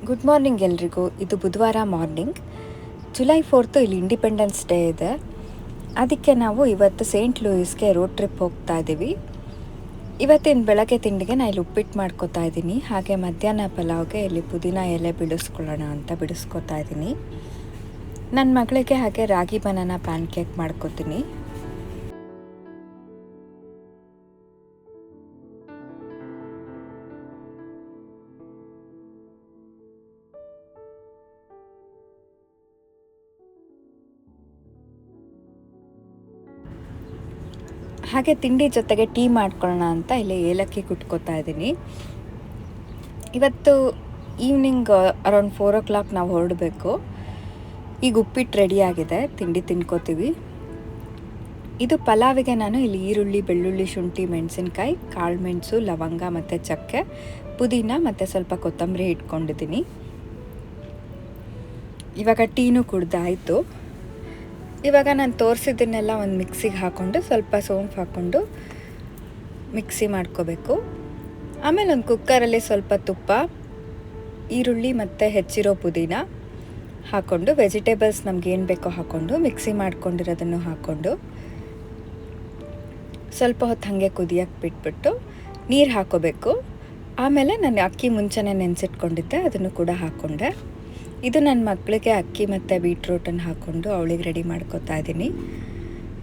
Good morning ಎಲ್ರಿಗೂ. ಇದು ಬುಧವಾರ ಮಾರ್ನಿಂಗ್, ಜುಲೈ 4 ಇಲ್ಲಿ ಇಂಡಿಪೆಂಡೆನ್ಸ್ ಡೇ ಇದೆ. ಅದಕ್ಕೆ ನಾವು ಇವತ್ತು ಸೇಂಟ್ ಲೂಯಿಸ್ಗೆ ರೋಡ್ ಟ್ರಿಪ್ ಹೋಗ್ತಾ ಇದ್ದೀವಿ. ಇವತ್ತಿನ ಬೆಳಗ್ಗೆ ತಿಂಡಿಗೆ ನಾನು ಇಲ್ಲಿ ಉಪ್ಪಿಟ್ಟು ಮಾಡ್ಕೋತಾ ಇದ್ದೀನಿ. ಹಾಗೆ ಮಧ್ಯಾಹ್ನ ಪಲಾವ್ಗೆ ಇಲ್ಲಿ ಪುದೀನ ಎಲೆ ಬಿಡಿಸ್ಕೊಳ್ಳೋಣ ಅಂತ ಬಿಡಿಸ್ಕೊತಾ ಇದ್ದೀನಿ. ನನ್ನ ಮಗಳಿಗೆ ಹಾಗೆ ರಾಗಿ ಬನಾನಾ ಪ್ಯಾನ್ ಕೇಕ್ ಮಾಡ್ಕೋತೀನಿ. ಹಾಗೆ ತಿಂಡಿ ಜೊತೆಗೆ ಟೀ ಮಾಡ್ಕೊಳ್ಳೋಣ ಅಂತ ಇಲ್ಲಿ ಏಲಕ್ಕಿ ಕುಟ್ಕೋತಾ ಇದ್ದೀನಿ. ಇವತ್ತು ಈವ್ನಿಂಗ್ ಅರೌಂಡ್ 4 o'clock ನಾವು ಹೊರಡಬೇಕು. ಈಗ ಉಪ್ಪಿಟ್ಟು ರೆಡಿಯಾಗಿದೆ, ತಿಂಡಿ ತಿನ್ಕೋತೀವಿ. ಇದು ಪಲಾವಿಗೆ ನಾನು ಇಲ್ಲಿ ಈರುಳ್ಳಿ, ಬೆಳ್ಳುಳ್ಳಿ, ಶುಂಠಿ, ಮೆಣಸಿನ್ಕಾಯಿ, ಕಾಳು ಮೆಣಸು, ಲವಂಗ ಮತ್ತು ಚಕ್ಕೆ, ಪುದೀನ ಮತ್ತು ಸ್ವಲ್ಪ ಕೊತ್ತಂಬರಿ ಇಟ್ಕೊಂಡಿದ್ದೀನಿ. ಇವಾಗ ಟೀನೂ ಕುಡ್ದಾಯಿತು. ಇವಾಗ ನಾನು ತೋರಿಸಿದ್ದನ್ನೆಲ್ಲ ಒಂದು ಮಿಕ್ಸಿಗೆ ಹಾಕ್ಕೊಂಡು ಸ್ವಲ್ಪ ಸೋಂಪು ಹಾಕ್ಕೊಂಡು ಮಿಕ್ಸಿ ಮಾಡ್ಕೋಬೇಕು. ಆಮೇಲೆ ಒಂದು ಕುಕ್ಕರಲ್ಲಿ ಸ್ವಲ್ಪ ತುಪ್ಪ, ಈರುಳ್ಳಿ ಮತ್ತು ಹೆಚ್ಚಿರೋ ಪುದೀನ ಹಾಕ್ಕೊಂಡು ವೆಜಿಟೇಬಲ್ಸ್ ನಮಗೇನು ಬೇಕೋ ಹಾಕ್ಕೊಂಡು ಮಿಕ್ಸಿ ಮಾಡ್ಕೊಂಡಿರೋದನ್ನು ಹಾಕ್ಕೊಂಡು ಸ್ವಲ್ಪ ಹೊತ್ತು ಹಾಗೆ ಕುದಿಯೋಕ್ಕೆ ಬಿಟ್ಬಿಟ್ಟು ನೀರು ಹಾಕ್ಕೋಬೇಕು. ಆಮೇಲೆ ನಾನು ಅಕ್ಕಿ ಮುಂಚೆನೇ ನೆನೆಸಿಟ್ಕೊಂಡಿದ್ದೆ, ಅದನ್ನು ಕೂಡ ಹಾಕ್ಕೊಂಡೆ. ಇದು ನನ್ನ ಮಕ್ಕಳಿಗೆ ಅಕ್ಕಿ ಮತ್ತು ಬೀಟ್ರೂಟನ್ನು ಹಾಕ್ಕೊಂಡು ಅವಳಿಗೆ ರೆಡಿ ಮಾಡ್ಕೊತಾ ಇದ್ದೀನಿ.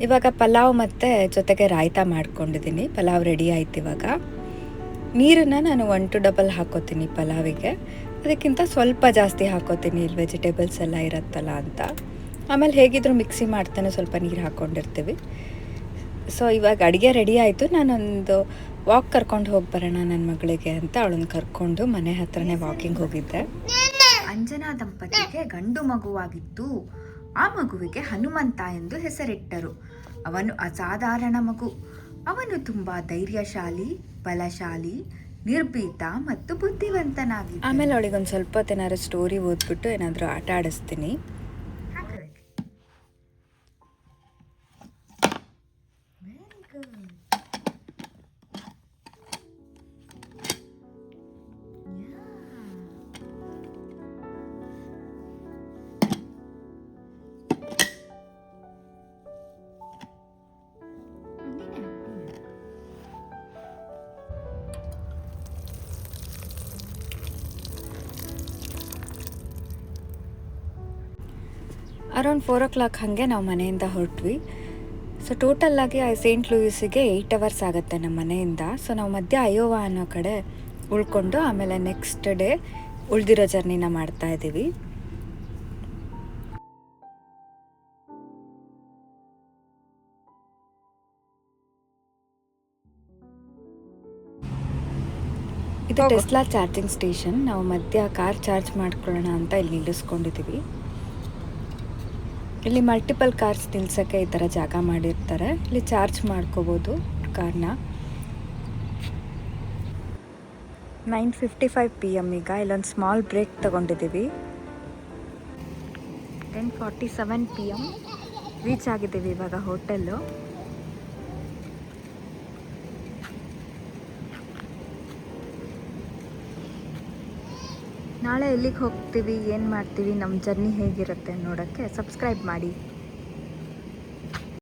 ಇವಾಗ ಪಲಾವ್ ಮತ್ತು ಜೊತೆಗೆ ರಾಯ್ತ ಮಾಡ್ಕೊಂಡಿದ್ದೀನಿ. ಪಲಾವ್ ರೆಡಿ ಆಯ್ತು. ಇವಾಗ ನೀರನ್ನು ನಾನು 1 to double ಹಾಕ್ಕೋತೀನಿ ಪಲಾವಿಗೆ. ಅದಕ್ಕಿಂತ ಸ್ವಲ್ಪ ಜಾಸ್ತಿ ಹಾಕ್ಕೋತೀನಿ, ಇಲ್ಲಿ ವೆಜಿಟೇಬಲ್ಸ್ ಎಲ್ಲ ಇರುತ್ತಲ್ಲ ಅಂತ. ಆಮೇಲೆ ಹೇಗಿದ್ದರೂ ಮಿಕ್ಸಿ ಮಾಡ್ತಾನೆ ಸ್ವಲ್ಪ ನೀರು ಹಾಕ್ಕೊಂಡಿರ್ತೀವಿ. ಸೊ ಇವಾಗ ಅಡುಗೆ ರೆಡಿ ಆಯಿತು. ನಾನೊಂದು ವಾಕ್ ಕರ್ಕೊಂಡು ಹೋಗಿ ಬರೋಣ ನನ್ನ ಮಗಳಿಗೆ ಅಂತ ಅವಳನ್ನು ಕರ್ಕೊಂಡು ಮನೆ ಹತ್ರನೇ ವಾಕಿಂಗ್ ಹೋಗಿದ್ದೆ. ಅಂಜನಾ ದಂಪತಿಗೆ ಗಂಡು ಮಗುವಾಗಿತ್ತು. ಆ ಮಗುವಿಗೆ ಹನುಮಂತ ಎಂದು ಹೆಸರಿಟ್ಟರು. ಅವನು ಅಸಾಧಾರಣ ಮಗು. ಅವನು ತುಂಬಾ ಧೈರ್ಯಶಾಲಿ, ಬಲಶಾಲಿ, ನಿರ್ಭೀತ ಮತ್ತು ಬುದ್ಧಿವಂತನಾಗಿದ್ದ. ಆಮೇಲೆ ಅವಳಿಗೆ ಒಂದು ಸ್ವಲ್ಪ ಹೊತ್ತೇನಾದ್ರು ಸ್ಟೋರಿ ಓದ್ಬಿಟ್ಟು ಏನಾದರೂ ಆಟ ಆಡಿಸ್ತೀನಿ. ಅರೌಂಡ್ 4 o'clock ಹಾಗೆ ನಾವು ಮನೆಯಿಂದ ಹೊರಟ್ವಿ. ಸೊ ಟೋಟಲ್ಲಾಗಿ ಸೇಂಟ್ ಲೂಯಿಸಿಗೆ 8 hours ಆಗುತ್ತೆ ನಮ್ಮ ಮನೆಯಿಂದ. ಸೊ ನಾವು ಮಧ್ಯ ಅಯೋವಾ ಅನ್ನೋ ಕಡೆ ಉಳ್ಕೊಂಡು ಆಮೇಲೆ ನೆಕ್ಸ್ಟ್ ಡೇ ಉಳಿದಿರೋ ಜರ್ನಿನ ಮಾಡ್ತಾ ಇದ್ದೀವಿ. ಇದು ಟೆಸ್ಲಾ ಚಾರ್ಜಿಂಗ್ ಸ್ಟೇಷನ್. ನಾವು ಮಧ್ಯ ಕಾರ್ ಚಾರ್ಜ್ ಮಾಡ್ಕೊಳ್ಳೋಣ ಅಂತ ಇಲ್ಲಿ ನಿಲ್ಲಿಸ್ಕೊಂಡಿದ್ದೀವಿ. ಇಲ್ಲಿ ಮಲ್ಟಿಪಲ್ ಕಾರ್ಸ್ ನಿಲ್ಸೋಕ್ಕೆ ಈ ಥರ ಜಾಗ ಮಾಡಿರ್ತಾರೆ. ಇಲ್ಲಿ ಚಾರ್ಜ್ ಮಾಡ್ಕೋಬೋದು ಕಾರ್ನ. 9:55 PM ಈಗ ಇಲ್ಲೊಂದು ಸ್ಮಾಲ್ ಬ್ರೇಕ್ ತೊಗೊಂಡಿದ್ದೀವಿ. 10:47 PM ರೀಚ್ ಆಗಿದ್ದೀವಿ ಇವಾಗ ಹೋಟೆಲ್ಲು. ನಾಳೆ ಎಲ್ಲಿಗೆ ಹೋಗ್ತೀವಿ, ಏನು ಮಾಡ್ತೀವಿ, ನಮ್ಮ ಜರ್ನಿ ಹೇಗಿರುತ್ತೆ ನೋಡೋಕ್ಕೆ ಸಬ್ಸ್ಕ್ರೈಬ್ ಮಾಡಿ.